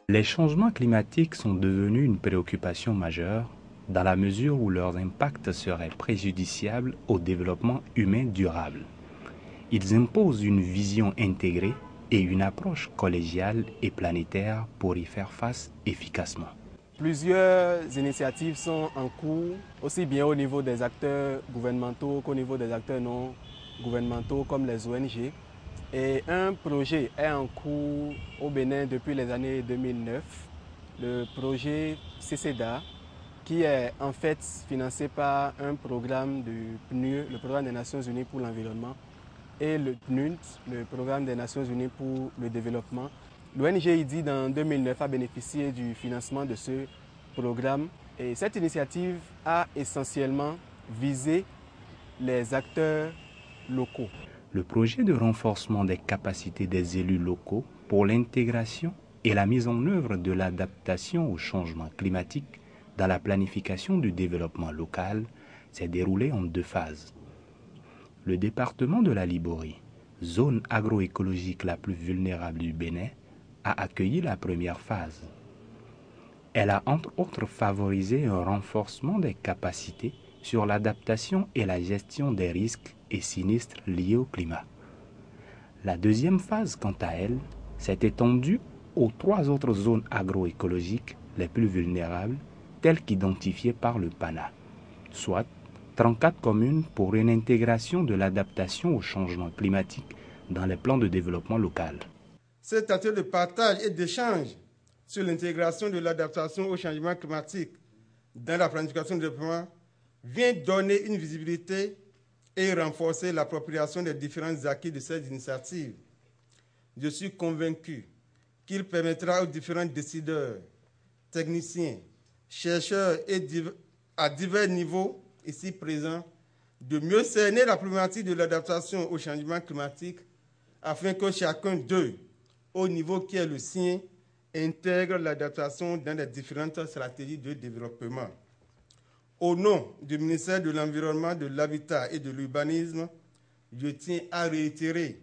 Les changements climatiques sont devenus une préoccupation majeure dans la mesure où leurs impacts seraient préjudiciables au développement humain durable. Ils imposent une vision intégrée et une approche collégiale et planétaire pour y faire face efficacement. Plusieurs initiatives sont en cours, aussi bien au niveau des acteurs gouvernementaux qu'au niveau des acteurs non gouvernementaux comme les ONG. Et un projet est en cours au Bénin depuis les années 2009, le projet CCDA, qui est en fait financé par un programme du PNUE, le Programme des Nations Unies pour l'environnement, et le PNUD, le Programme des Nations Unies pour le développement. L'ONG IDI en 2009 a bénéficié du financement de ce programme et cette initiative a essentiellement visé les acteurs locaux. Le projet de renforcement des capacités des élus locaux pour l'intégration et la mise en œuvre de l'adaptation au changement climatique dans la planification du développement local s'est déroulé en 2 phases. Le département de la Liborie, zone agroécologique la plus vulnérable du Bénin, a accueilli la première phase. Elle a entre autres favorisé un renforcement des capacités sur l'adaptation et la gestion des risques et sinistres liés au climat. La deuxième phase, quant à elle, s'est étendue aux 3 autres zones agroécologiques les plus vulnérables, telles qu'identifiées par le PANA, soit 34 communes pour une intégration de l'adaptation au changement climatique dans les plans de développement local. Cet atelier de partage et d'échange sur l'intégration de l'adaptation au changement climatique dans la planification du développement vient donner une visibilité et renforcer l'appropriation des différents acquis de cette initiative. Je suis convaincu qu'il permettra aux différents décideurs, techniciens, chercheurs et à divers niveaux ici présents de mieux cerner la problématique de l'adaptation au changement climatique afin que chacun d'eux, au niveau qui est le sien, intègre l'adaptation dans les différentes stratégies de développement. Au nom du ministère de l'Environnement, de l'Habitat et de l'Urbanisme, je tiens à réitérer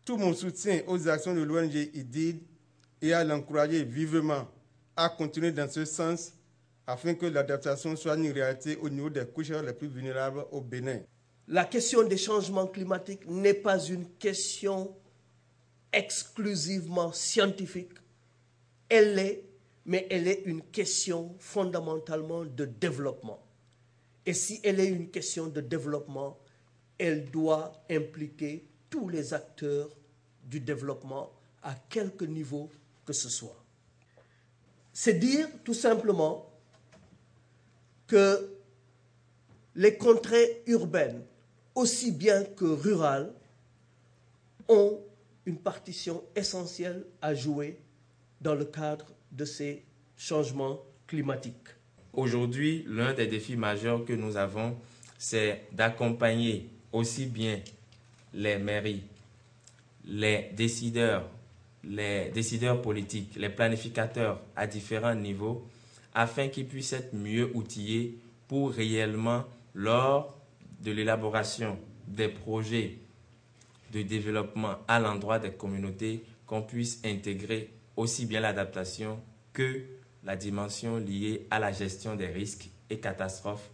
tout mon soutien aux actions de l'ONG IDID et à l'encourager vivement à continuer dans ce sens afin que l'adaptation soit une réalité au niveau des couches les plus vulnérables au Bénin. La question des changements climatiques n'est pas une question exclusivement scientifique. Mais elle est une question fondamentalement de développement. Et si elle est une question de développement, elle doit impliquer tous les acteurs du développement à quelque niveau que ce soit. C'est dire tout simplement que les contrées urbaines, aussi bien que rurales, ont une partition essentielle à jouer dans le cadre de ces changements climatiques. Aujourd'hui, l'un des défis majeurs que nous avons, c'est d'accompagner aussi bien les mairies, les décideurs politiques, les planificateurs à différents niveaux, afin qu'ils puissent être mieux outillés pour réellement, lors de l'élaboration des projets de développement à l'endroit des communautés, qu'on puisse intégrer aussi bien l'adaptation que la dimension liée à la gestion des risques et catastrophes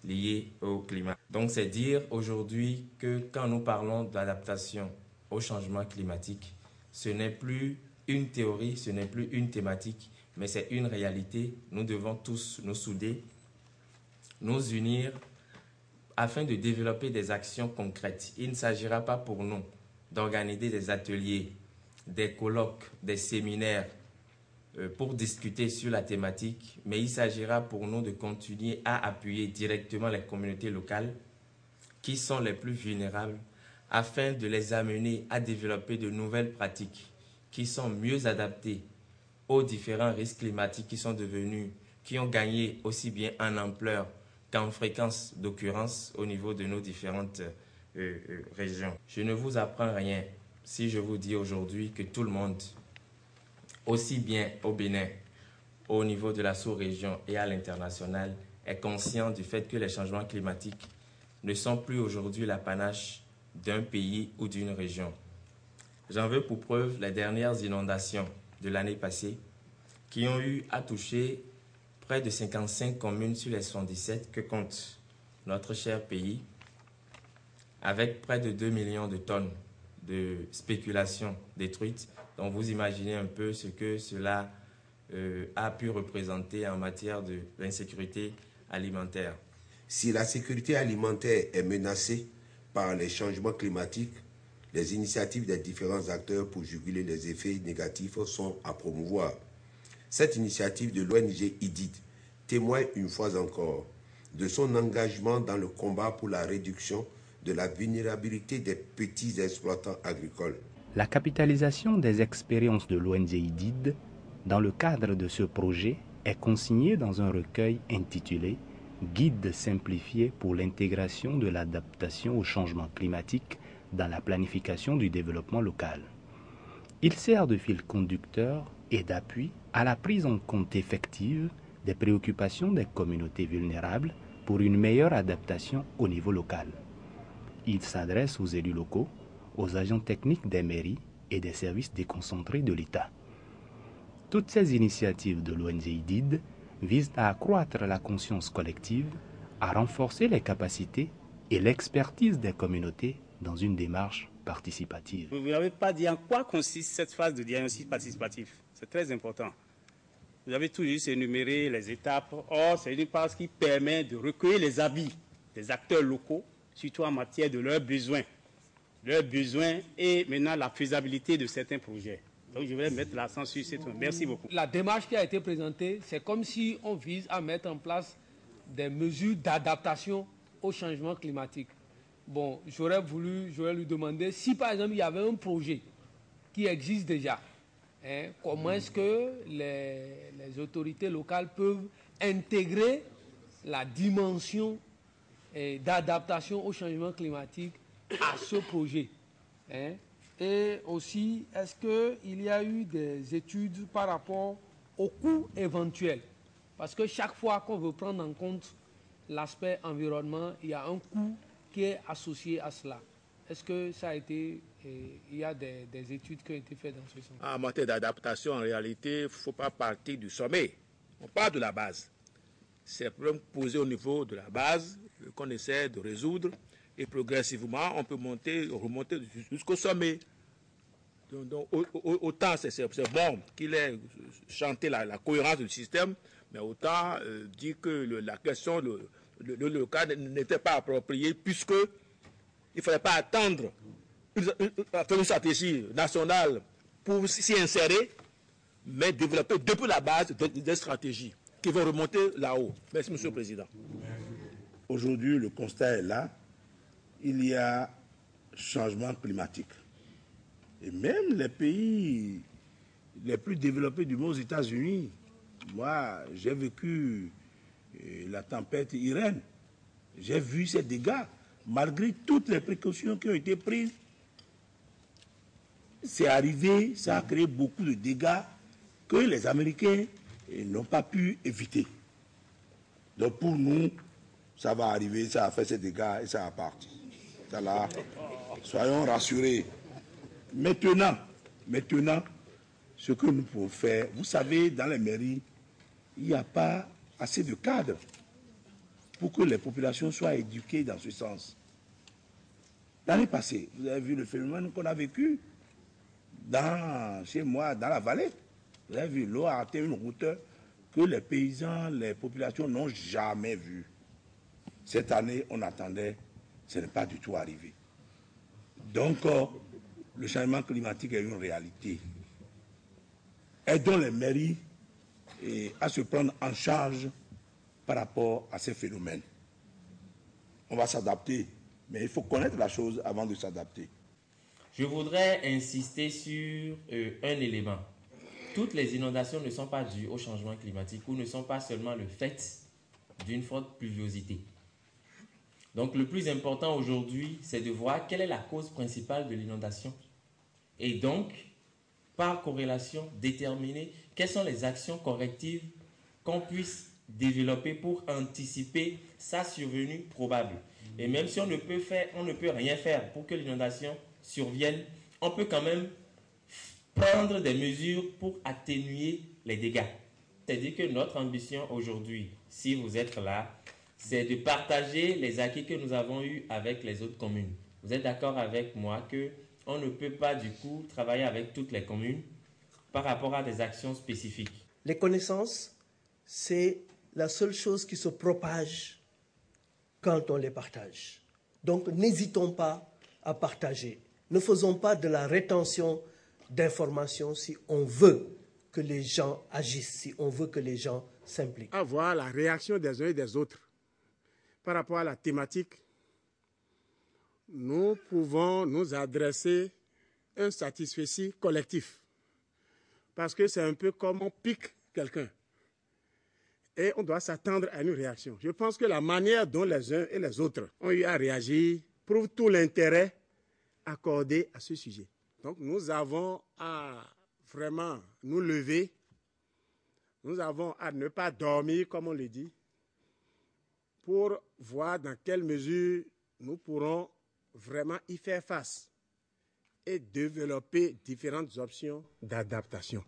liées au climat. Donc c'est dire aujourd'hui que quand nous parlons d'adaptation au changement climatique, ce n'est plus une théorie, ce n'est plus une thématique, mais c'est une réalité. Nous devons tous nous souder, nous unir afin de développer des actions concrètes. Il ne s'agira pas pour nous d'organiser des ateliers, des colloques, des séminaires pour discuter sur la thématique, mais il s'agira pour nous de continuer à appuyer directement les communautés locales qui sont les plus vulnérables afin de les amener à développer de nouvelles pratiques qui sont mieux adaptées aux différents risques climatiques qui ont gagné aussi bien en ampleur qu'en fréquence d'occurrence au niveau de nos différentes régions. Je ne vous apprends rien si je vous dis aujourd'hui que tout le monde, aussi bien au Bénin, au niveau de la sous-région et à l'international, est conscient du fait que les changements climatiques ne sont plus aujourd'hui l'apanage d'un pays ou d'une région. J'en veux pour preuve les dernières inondations de l'année passée qui ont eu à toucher près de 55 communes sur les 77 que compte notre cher pays, avec près de 2 millions de tonnes de spéculation détruites. Donc vous imaginez un peu ce que cela a pu représenter en matière d'insécurité alimentaire. Si la sécurité alimentaire est menacée par les changements climatiques, les initiatives des différents acteurs pour juguler les effets négatifs sont à promouvoir. Cette initiative de l'ONG IDID témoigne une fois encore de son engagement dans le combat pour la réduction de la vulnérabilité des petits exploitants agricoles. La capitalisation des expériences de l'ONG IDID dans le cadre de ce projet est consignée dans un recueil intitulé « Guide simplifié pour l'intégration de l'adaptation au changement climatique dans la planification du développement local ». Il sert de fil conducteur et d'appui à la prise en compte effective des préoccupations des communautés vulnérables pour une meilleure adaptation au niveau local. Il s'adresse aux élus locaux, aux agents techniques des mairies et des services déconcentrés de l'État. Toutes ces initiatives de l'ONG IDID visent à accroître la conscience collective, à renforcer les capacités et l'expertise des communautés dans une démarche participative. Vous n'avez pas dit en quoi consiste cette phase de diagnostic participatif. C'est très important. Vous avez tout juste énuméré les étapes. Or, c'est une phase qui permet de recueillir les avis des acteurs locaux, surtout en matière de leurs besoins. Leurs besoins et maintenant la faisabilité de certains projets. Donc, je vais mettre l'accent sur cette point. Merci beaucoup. La démarche qui a été présentée, c'est comme si on vise à mettre en place des mesures d'adaptation au changement climatique. Bon, j'aurais lui demander si, par exemple, il y avait un projet qui existe déjà. Comment est-ce que les autorités locales peuvent intégrer la dimension d'adaptation au changement climatique à ce projet. Et aussi, est-ce qu'il y a eu des études par rapport au coût éventuel? Parce que chaque fois qu'on veut prendre en compte l'aspect environnement, il y a un coût qui est associé à cela. Est-ce que ça a été, il y a des études qui ont été faites dans ce sens? En matière d'adaptation, en réalité, il ne faut pas partir du sommet. On part de la base. C'est un problème posé au niveau de la base qu'on essaie de résoudre et progressivement, on peut remonter jusqu'au sommet. Donc, autant c'est bon qu'il ait chanté la cohérence du système, mais autant dire que la question, le local n'était pas approprié puisque il ne fallait pas attendre une stratégie nationale pour s'y insérer, mais développer depuis la base des stratégies qui vont remonter là-haut. Merci, Monsieur le Président. Aujourd'hui, le constat est là. Il y a changement climatique. Et même les pays les plus développés du monde, aux États-Unis, moi, j'ai vécu la tempête Irène. J'ai vu ces dégâts. Malgré toutes les précautions qui ont été prises, c'est arrivé, ça a créé beaucoup de dégâts que les Américains n'ont pas pu éviter. Donc pour nous, ça va arriver, ça a fait ces dégâts et ça va partir. Ça là, soyons rassurés. Maintenant, ce que nous pouvons faire, vous savez, dans les mairies, il n'y a pas assez de cadres pour que les populations soient éduquées dans ce sens. L'année passée, vous avez vu le phénomène qu'on a vécu chez moi, dans la vallée. Vous avez vu, l'eau a atteint une hauteur que les paysans, les populations n'ont jamais vue. Cette année, on attendait, ce n'est pas du tout arrivé. Donc, le changement climatique est une réalité. Aidons les mairies à se prendre en charge par rapport à ces phénomènes. On va s'adapter, mais il faut connaître la chose avant de s'adapter. Je voudrais insister sur un élément. Toutes les inondations ne sont pas dues au changement climatique ou ne sont pas seulement le fait d'une forte pluviosité. Donc le plus important aujourd'hui, c'est de voir quelle est la cause principale de l'inondation. Et donc, par corrélation, déterminer quelles sont les actions correctives qu'on puisse développer pour anticiper sa survenue probable. Et même si on ne peut rien faire pour que l'inondation survienne, on peut quand même prendre des mesures pour atténuer les dégâts. C'est-à-dire que notre ambition aujourd'hui, si vous êtes là, c'est de partager les acquis que nous avons eus avec les autres communes. Vous êtes d'accord avec moi qu'on ne peut pas du coup travailler avec toutes les communes par rapport à des actions spécifiques. Les connaissances, c'est la seule chose qui se propage quand on les partage. Donc n'hésitons pas à partager. Ne faisons pas de la rétention d'informations si on veut que les gens agissent, si on veut que les gens s'impliquent. Avoir la réaction des uns et des autres par rapport à la thématique, nous pouvons nous adresser un satisfecit collectif. Parce que c'est un peu comme on pique quelqu'un. Et on doit s'attendre à une réaction. Je pense que la manière dont les uns et les autres ont eu à réagir prouve tout l'intérêt accordé à ce sujet. Donc nous avons à vraiment nous lever. Nous avons à ne pas dormir, comme on le dit, pour voir dans quelle mesure nous pourrons vraiment y faire face et développer différentes options d'adaptation.